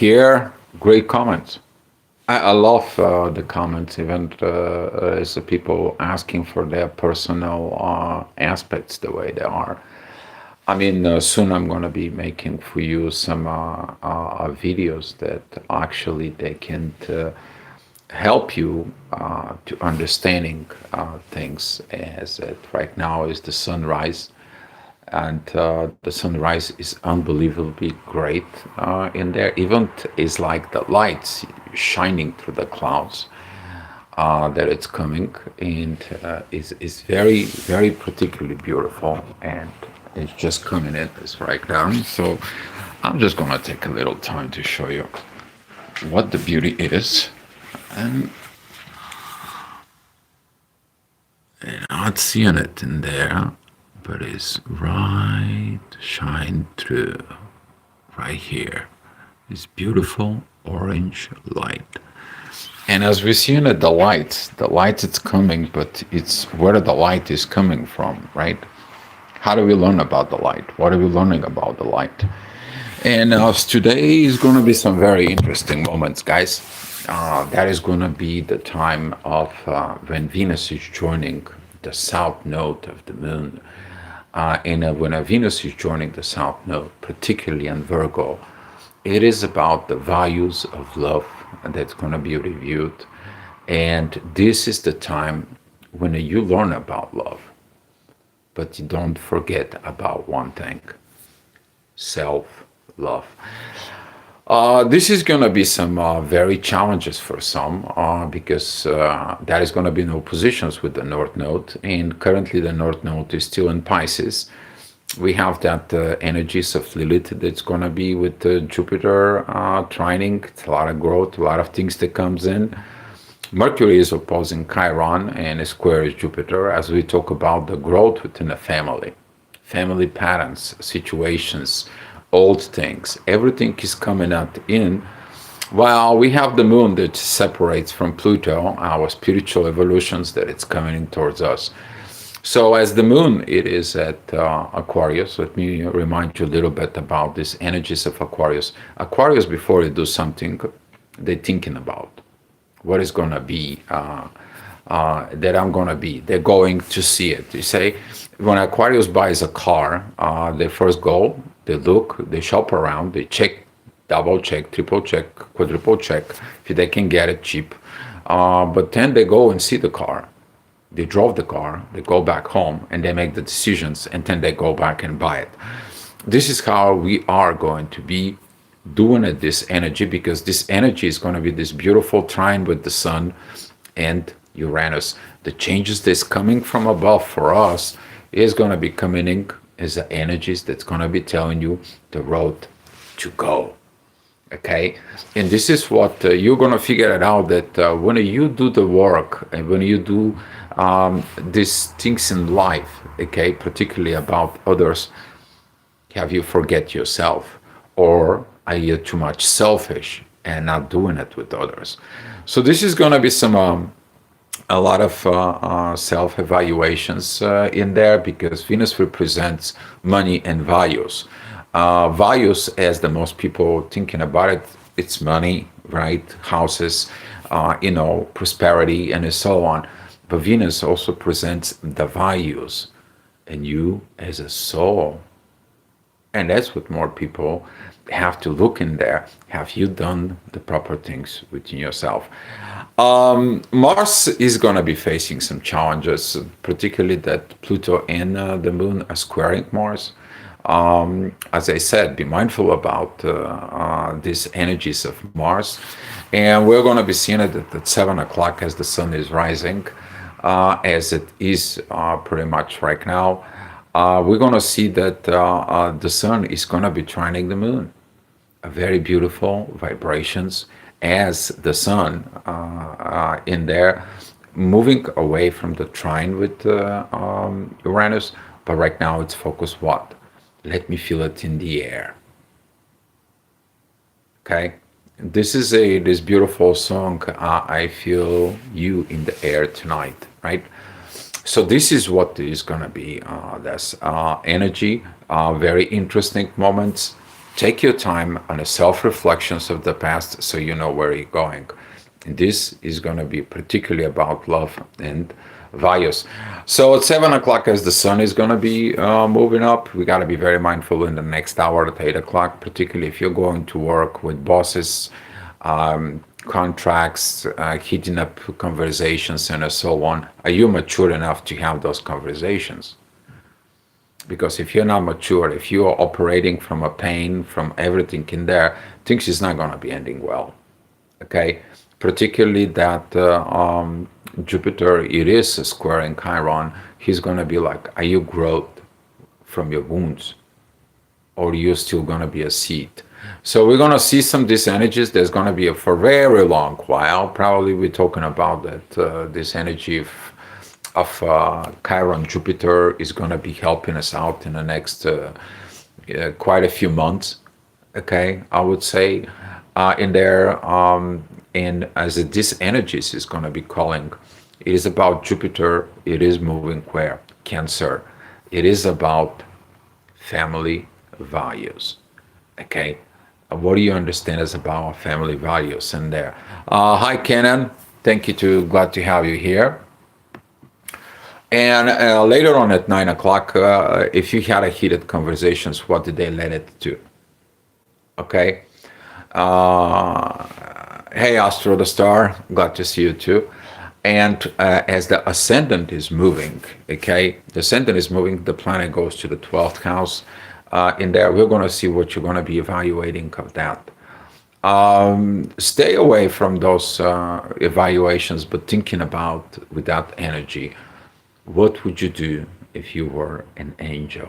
Here, great comments. I love the comments, even as the people asking for their personal aspects the way they are. I mean, soon I'm going to be making for you some videos that actually they can help you to understanding things as it right now is the sunrise, and the sunrise is unbelievably great in there. Even is like the lights shining through the clouds that it's coming, and is very particularly beautiful, and it's just coming in this right now. So I'm just gonna take a little time to show you what the beauty is, and you're not seeing it in there, but it's right shine through right here. This beautiful orange light. And as we're seeing it, the light it's coming, but it's where the light is coming from, right? How do we learn about the light? What are we learning about the light? And today is going to be some very interesting moments, guys. That is going to be the time of when Venus is joining the south node of the moon. And when Venus is joining the south node, particularly in Virgo, it is about the values of love that's going to be reviewed. And this is the time when you learn about love, but you don't forget about one thing: self love. This is going to be some very challenges for some because that is going to be in oppositions with the North Node, and currently the North Node is still in Pisces. We have that energies of Lilith that's going to be with Jupiter trining. It's a lot of growth, a lot of things that comes in. Mercury is opposing Chiron and square is Jupiter as we talk about the growth within a family, family patterns, situations, old things. Everything is coming out in. While we have the moon that separates from Pluto, our spiritual evolutions that it's coming in towards us. So as the moon, it is at Aquarius. Let me remind you a little bit about these energies of Aquarius. Aquarius, before they do something, they're thinking about what is going to be that I'm going to be. They're going to see it. You say, when Aquarius buys a car, they first go, they look, they shop around, they check, double check, triple check, quadruple check if they can get it cheap. But then they go and see the car. They drove the car, they go back home, and they make the decisions, and then they go back and buy it. This is how we are going to be doing it, this energy, because this energy is going to be this beautiful trine with the sun and Uranus. The changes that's coming from above for us is going to be coming in as the energies that's going to be telling you the road to go. Okay, and this is what you're going to figure it out, that when you do the work and when you do these things in life, okay, particularly about others, have you forget yourself, or are you too much selfish and not doing it with others? So this is going to be some a lot of self-evaluations in there, because Venus represents money and values. Values, as the most people thinking about it, it's money, right? Houses, prosperity, and so on. But Venus also presents the values and you as a soul. And that's what more people have to look in there. Have you done the proper things within yourself? Mars is going to be facing some challenges, particularly that Pluto and the Moon are squaring Mars. As I said, be mindful about these energies of Mars. And we're going to be seeing it at 7 o'clock as the sun is rising, as it is pretty much right now. We're going to see that the sun is going to be trining the moon. Very beautiful vibrations as the sun in there, moving away from the trine with Uranus. But right now it's focused what? Let me feel it in the air. Okay, this is this beautiful song. I feel you in the air tonight, right? So this is what is gonna be. This energy. Very interesting moments. Take your time on the self-reflections of the past so you know where you're going. And this is going to be particularly about love and values. So at 7 o'clock, as the sun is going to be moving up, we got to be very mindful in the next hour at 8 o'clock, particularly if you're going to work with bosses, contracts, heating up conversations, and so on. Are you mature enough to have those conversations? Because if you're not mature, if you are operating from a pain, from everything in there, things is not going to be ending well. Okay, particularly that Jupiter, it is a square in Chiron. He's going to be like, are you growth from your wounds, or are you still going to be a seed? So we're going to see some of these energies. There's going to be for a very long while. Probably we're talking about that this energy of Chiron Jupiter is going to be helping us out in the next quite a few months. Okay, I would say in there, and as this energies is going to be calling, it is about Jupiter. It is moving where Cancer. It is about family values. Okay, what do you understand as about family values in there? Hi, Kenan. Thank you. Glad to have you here. And later on at 9 o'clock, if you had a heated conversations, what did they lead it to? Okay. Hey, Astro the Star, glad to see you too. And as the ascendant is moving, okay, the ascendant is moving, the planet goes to the 12th house. In there, we're going to see what you're going to be evaluating of that. Stay away from those evaluations, but thinking about with that energy, what would you do if you were an angel?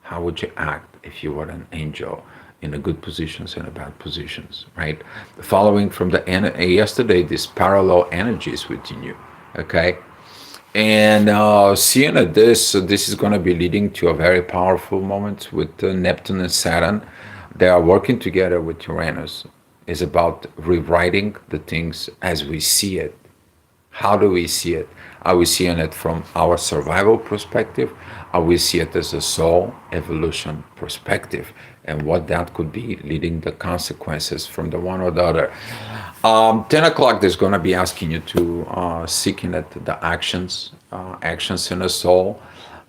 How would you act if you were an angel in the good positions and the bad positions, right? Following from the yesterday, these parallel energies within you, okay? And seeing that this is going to be leading to a very powerful moment with Neptune and Saturn. They are working together with Uranus. It's about rewriting the things as we see it. How do we see it? Are we seeing it from our survival perspective? Are we see it as a soul evolution perspective? And what that could be leading the consequences from the one or the other. 10 o'clock, there's going to be asking you to seeking at the actions in the soul.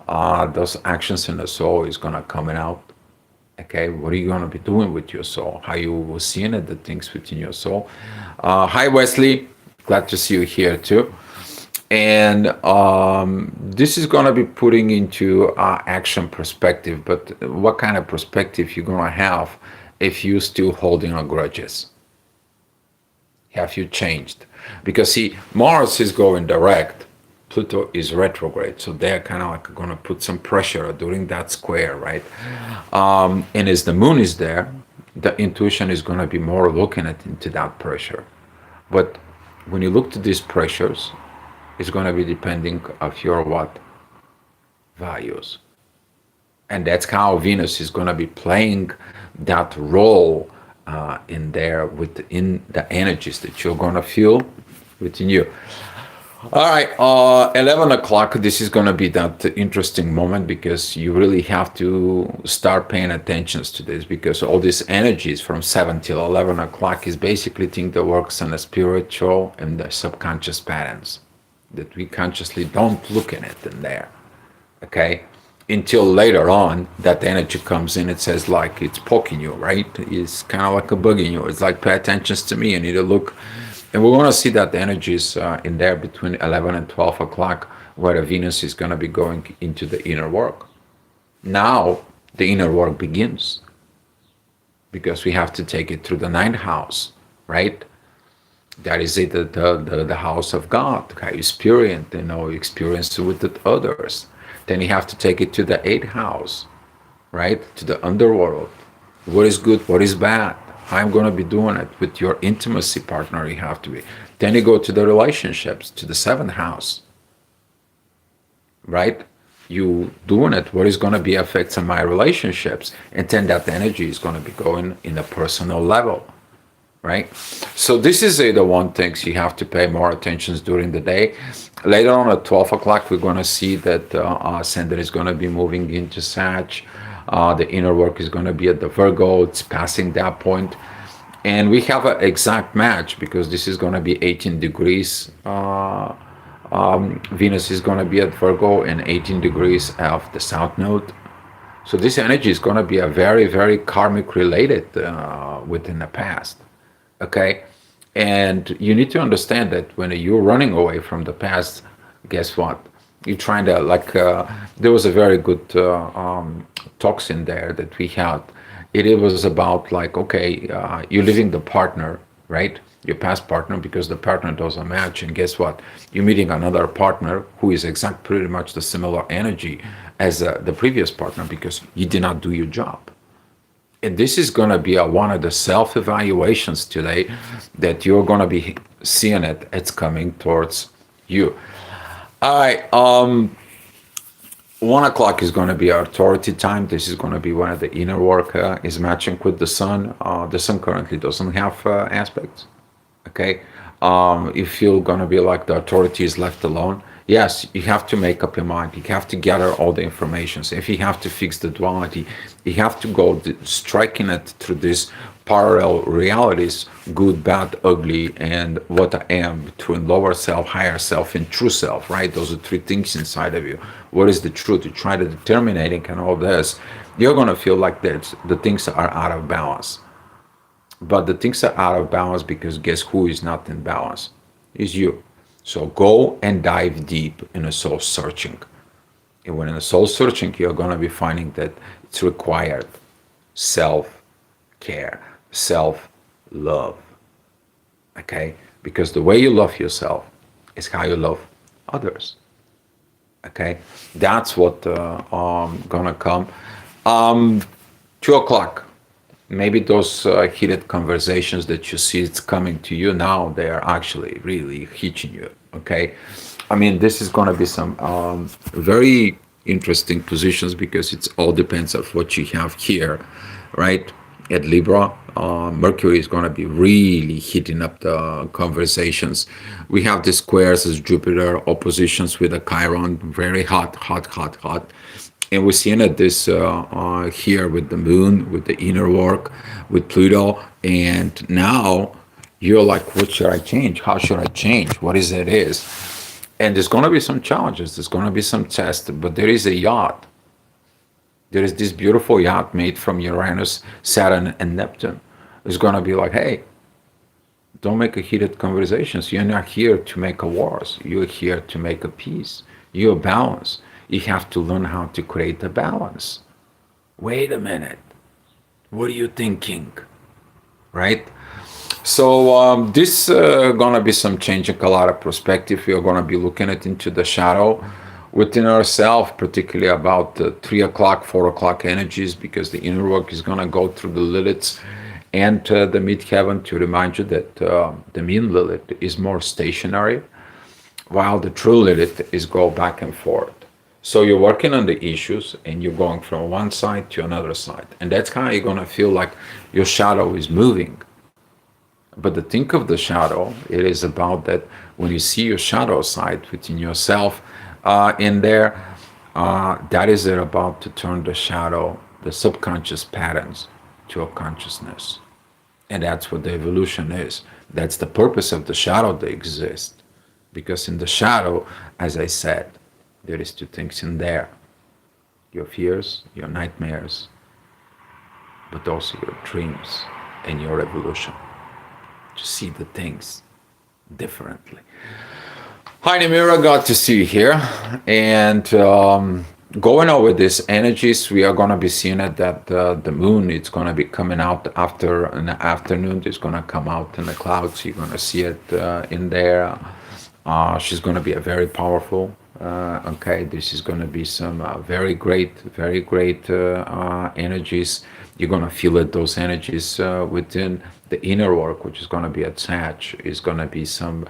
Those actions in the soul is going to coming out. Okay, what are you going to be doing with your soul? How you seeing it, the things within your soul. Hi, Wesley. Glad to see you here too. And this is going to be putting into action perspective, but what kind of perspective you're going to have if you're still holding on grudges? Have you changed? Because see, Mars is going direct, Pluto is retrograde, so they're kind of like going to put some pressure during that square, right? And as the moon is there, the intuition is going to be more looking at into that pressure. But when you look to these pressures, it's going to be depending of your what? Values. And that's how Venus is going to be playing that role in there within the energies that you're going to feel within you. All right, 11 o'clock, this is going to be that interesting moment because you really have to start paying attention to this because all these energies from 7 till 11 o'clock is basically thing that works on the spiritual and the subconscious patterns that we consciously don't look in it in there, okay? Until later on, that energy comes in, it says like it's poking you, right? It's kind of like a bugging you. It's like, pay attention to me, you need to look. And we're going to see that the energies in there between 11 and 12 o'clock, where the Venus is going to be going into the inner work. Now, the inner work begins because we have to take it through the 9th house, right? That is it, the house of God, how you experience with the others. Then you have to take it to the 8th house, right? To the underworld. What is good, what is bad? How I'm going to be doing it with your intimacy partner, you have to be. Then you go to the relationships, to the 7th house, right? You doing it, what is going to be effects on my relationships? And then that energy is going to be going in a personal level. Right? So this is the one things you have to pay more attention during the day. Later on at 12 o'clock, we're going to see that Ascendant is going to be moving into Sag. The inner work is going to be at the Virgo. It's passing that point. And we have an exact match because this is going to be 18 degrees. Venus is going to be at Virgo and 18 degrees of the South Node. So this energy is going to be a very, very karmic related within the past. Okay. And you need to understand that when you're running away from the past, guess what? You're trying to, like, there was a very good talks in there that we had. It was about, like, okay, you're leaving the partner, right? Your past partner, because the partner doesn't match. And guess what? You're meeting another partner who is exact pretty much the similar energy as the previous partner because you did not do your job. And this is going to be one of the self-evaluations today that you're going to be seeing it. It's coming towards you. All right. 1 o'clock is going to be our authority time. This is going to be one of the inner work is matching with the sun. The sun currently doesn't have aspects. Okay. You feel going to be like the authority is left alone. Yes, you have to make up your mind. You have to gather all the information. So if you have to fix the duality, you have to go striking it through these parallel realities, good, bad, ugly, and what I am, between lower self, higher self, and true self, right? Those are three things inside of you. What is the truth? You try to determine it and all this. You're going to feel like the things are out of balance. But the things are out of balance because guess who is not in balance? Is you. So go and dive deep in a soul searching. And when in a soul searching, you're going to be finding that it's required self-care, self-love. Okay? Because the way you love yourself is how you love others. Okay? That's what gonna come. 2 o'clock. Maybe those heated conversations that you see it's coming to you now, they are actually really hitting you. Okay, I mean this is going to be some very interesting positions because it all depends on what you have here, right? At Libra, Mercury is going to be really heating up the conversations. We have the squares as Jupiter, oppositions with a Chiron, very hot, hot, hot, hot. And we're seeing it this here with the moon, with the inner work, with Pluto. And now you're like, what should I change? How should I change? What is it is? And there's going to be some challenges. There's going to be some tests. But there is a yacht. There is this beautiful yacht made from Uranus, Saturn, and Neptune. It's going to be like, hey, don't make a heated conversations. You're not here to make a wars. You're here to make a peace. You're balanced. You have to learn how to create a balance. Wait a minute. What are you thinking? Right? So this gonna be some changing a lot of perspective. We are gonna be looking at into the shadow within ourselves, particularly about the 3 o'clock, 4 o'clock energies, because the inner work is gonna go through the Liliths and the midheaven to remind you that the mean Lilith is more stationary, while the true Lilith is go back and forth. So you're working on the issues and you're going from one side to another side. And that's how you're going to feel like your shadow is moving. But the think of the shadow, it is about that when you see your shadow side within yourself in there, that is it about to turn the shadow, the subconscious patterns to a consciousness. And that's what the evolution is. That's the purpose of the shadow to exist. Because in the shadow, as I said, there is two things in there. Your fears, your nightmares, but also your dreams and your evolution. To see the things differently. Hi Namira, glad to see you here. And going over these energies, we are going to be seeing it that the moon is going to be coming out after in the afternoon. It's going to come out in the clouds. You're going to see it in there. She's going to be a very powerful. Okay, this is going to be some very great energies. You're going to feel it, those energies within the inner work, which is going to be at Sag, is going to be some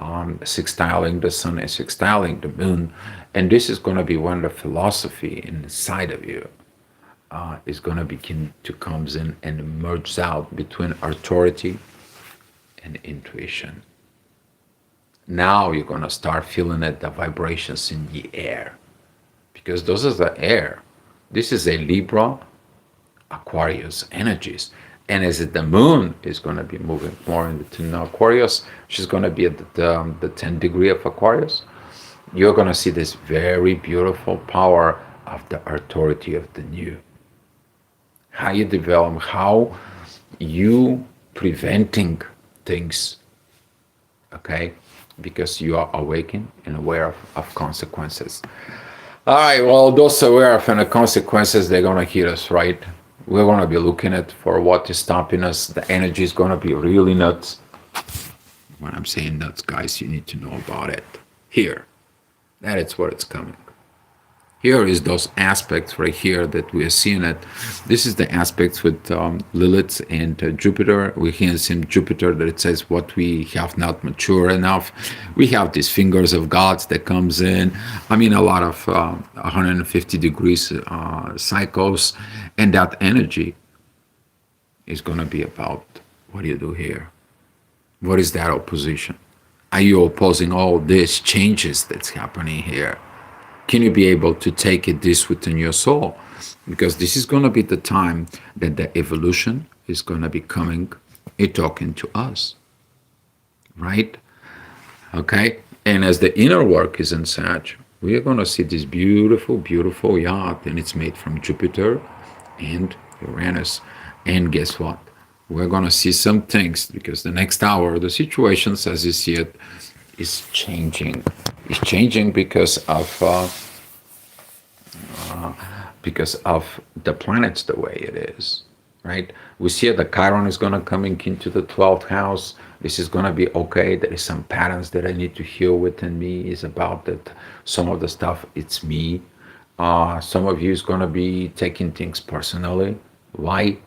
sextiling the sun and sextiling the moon. And this is going to be when the philosophy inside of you is going to begin to comes in and merge out between authority and intuition. Now you're going to start feeling it, the vibrations in the air, because those are the air This is a Libra Aquarius energies. And as the moon is going to be moving more into Aquarius, she's going to be at the 10th degree of Aquarius. You're going to see this very beautiful power of the authority of the new. How you develop, how you preventing things, okay? Because you are awakened and aware of consequences. All right, well, those aware of the consequences, they're going to hit us, right? We're going to be looking at for what is stopping us. The energy is going to be really nuts. When I'm saying nuts, guys, you need to know about it. Here, that is where it's coming. Here is those aspects right here that we are seeing it. This is the aspects with Lilith and Jupiter. We can see in Jupiter that it says what we have not mature enough. We have these fingers of gods that comes in. I mean, a lot of 150 degrees cycles. And that energy is going to be about what do you do here? What is that opposition? Are you opposing all these changes that's happening here? Can you be able to take it this within your soul? Because this is going to be the time that the evolution is going to be coming and talking to us, right? Okay? And as the inner work is in Sag, we are going to see this beautiful, beautiful yacht, and it's made from Jupiter and Uranus. And guess what? We're going to see some things because the next hour, the situations as you see it, is changing. It's changing because of the planets the way it is, right? We see the Chiron is going to coming into the 12th house. This is going to be okay. There is some patterns that I need to heal within me. Is about that some of the stuff it's me. Some of you is going to be taking things personally. Why?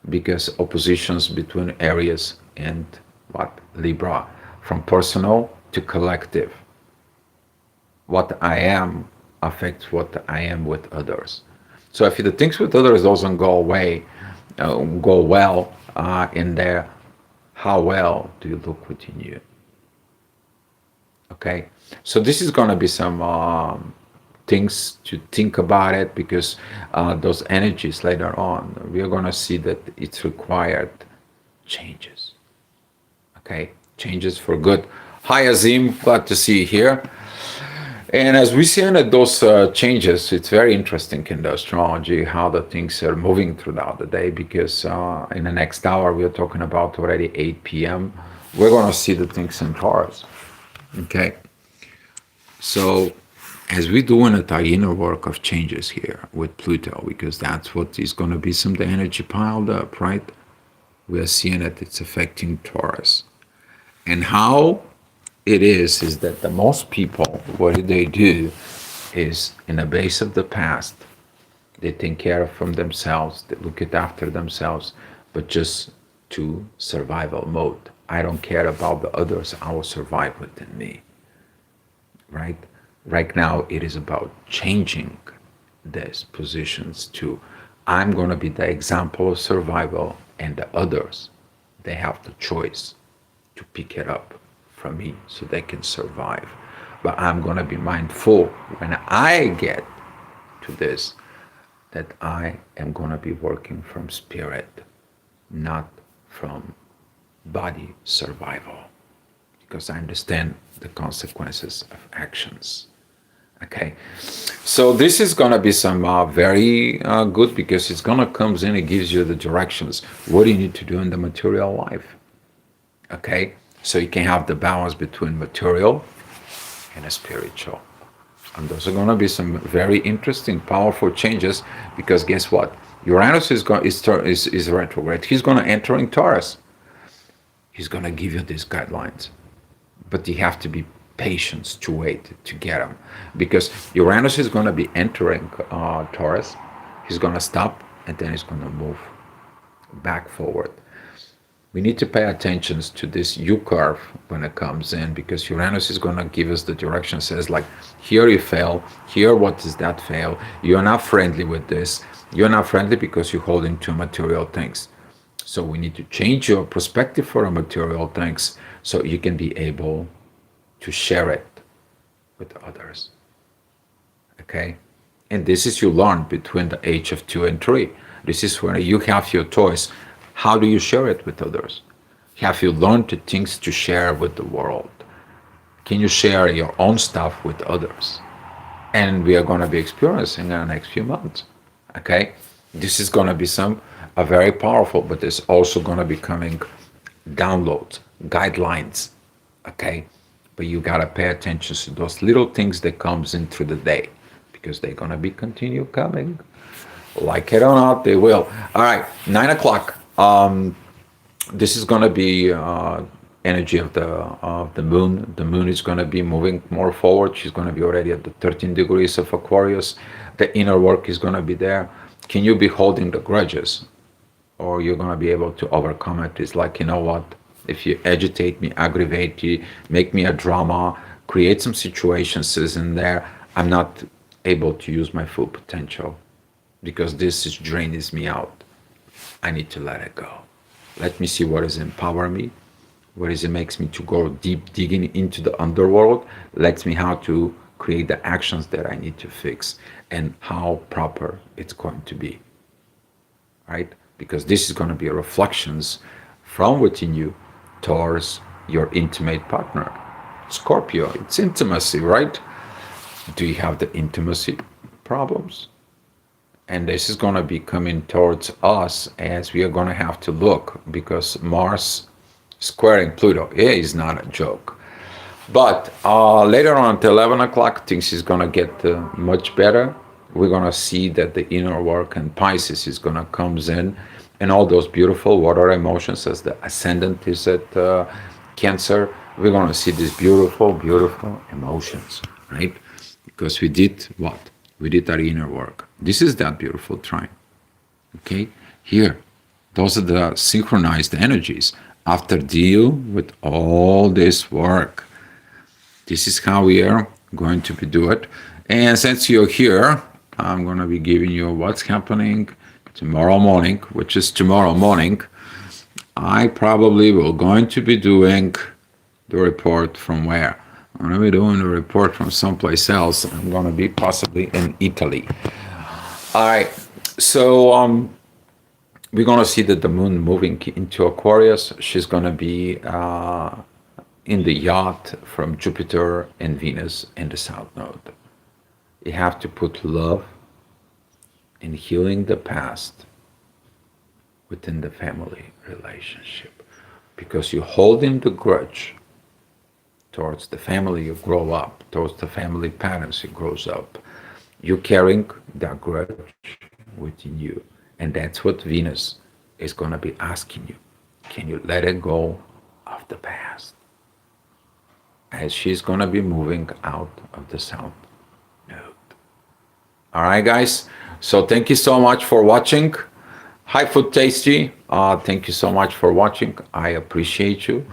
Because oppositions between Aries and what? Libra, from personal to collective. What I am affects what I am with others. So if the things with others doesn't go away, go well in there, how well do you look within you? Okay, so this is going to be some things to think about it because those energies later on, we are going to see that it's required changes. Okay, changes for good. Hi Azim, glad to see you here. And as we see in those changes, it's very interesting in the astrology how the things are moving throughout the day because in the next hour, we are talking about already 8 p.m. We're going to see the things in Taurus. Okay. So as we're doing our inner work of changes here with Pluto, because that's what is going to be some of the energy piled up, right? We are seeing that it's affecting Taurus. And how it is that the most people, what they do is in the base of the past, they take care of from themselves, they look it after themselves, but just to survival mode. I don't care about the others, I will survive within me, right? Right now, it is about changing these positions to, I'm going to be the example of survival and the others, they have the choice to pick it up from me so they can survive. But I'm going to be mindful when I get to this that I am going to be working from spirit, not from body survival, because I understand the consequences of actions. Okay, so this is going to be some very good because it's going to come in and gives you the directions. What do you need to do in the material life? Okay, so you can have the balance between material and a spiritual. And those are going to be some very interesting, powerful changes because guess what? Uranus is retrograde. He's going to enter in Taurus. He's going to give you these guidelines. But you have to be patient to wait to get them. Because Uranus is going to be entering Taurus. He's going to stop and then he's going to move back forward. We need to pay attention to this U-curve when it comes in because Uranus is going to give us the direction, says like, here you fail, here what does that fail, you're not friendly with this, you're not friendly because you're holding to material things. So we need to change your perspective for material things so you can be able to share it with others. Okay? And this is you learn between the age of 2 and 3. This is where you have your choice. How do you share it with others? Have you learned the things to share with the world? Can you share your own stuff with others? And we are going to be experiencing in the next few months. Okay, this is going to be some very powerful, but there's also going to be coming downloads, guidelines. Okay, but you got to pay attention to those little things that comes in through the day, because they're going to be continue coming. Like it or not, they will. All right, 9 o'clock. This is going to be energy of the moon. The moon is going to be moving more forward. She's going to be already at the 13 degrees of Aquarius. The inner work is going to be there. Can you be holding the grudges, or you're going to be able to overcome it? It's like, you know what? If you agitate me, aggravate me, make me a drama, create some situations in there, I'm not able to use my full potential, because this is draining me out. I need to let it go. Let me see what is empower me, what is it makes me to go deep digging into the underworld, lets me how to create the actions that I need to fix, and how proper it's going to be, right? Because this is going to be reflections from within you towards your intimate partner. Scorpio, it's intimacy, right? Do you have the intimacy problems? And this is going to be coming towards us, as we are going to have to look, because Mars squaring Pluto is not a joke. But later on at 11 o'clock, things is going to get much better. We're going to see that the inner work and Pisces is going to comes in, and all those beautiful water emotions, as the ascendant is at Cancer. We're going to see these beautiful, beautiful emotions, right? Because we did what? We did our inner work. This is that beautiful trine. Okay? Here, those are the synchronized energies. After deal with all this work, this is how we are going to be do it. And since you're here, I'm going to be giving you what's happening tomorrow morning, which is tomorrow morning. I probably will going to be doing the report from where? I'm going to be doing the report from someplace else. I'm going to be possibly in Italy. All right. So we're going to see that the moon moving into Aquarius. She's going to be in the yacht from Jupiter and Venus in the South Node. You have to put love in healing the past within the family relationship, because you're holding the grudge towards the family you grow up, towards the family patterns you grows up. You're carrying that grudge within you, and that's what Venus is going to be asking you. Can you let it go of the past? As she's going to be moving out of the South Node. All right, guys. So thank you so much for watching. Hi, Food Tasty. Thank you so much for watching. I appreciate you.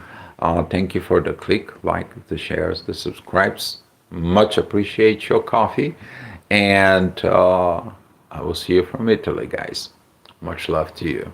Thank you for the click, like, the shares, the subscribes. Much appreciate your coffee. And I will see you from Italy, guys. Much love to you.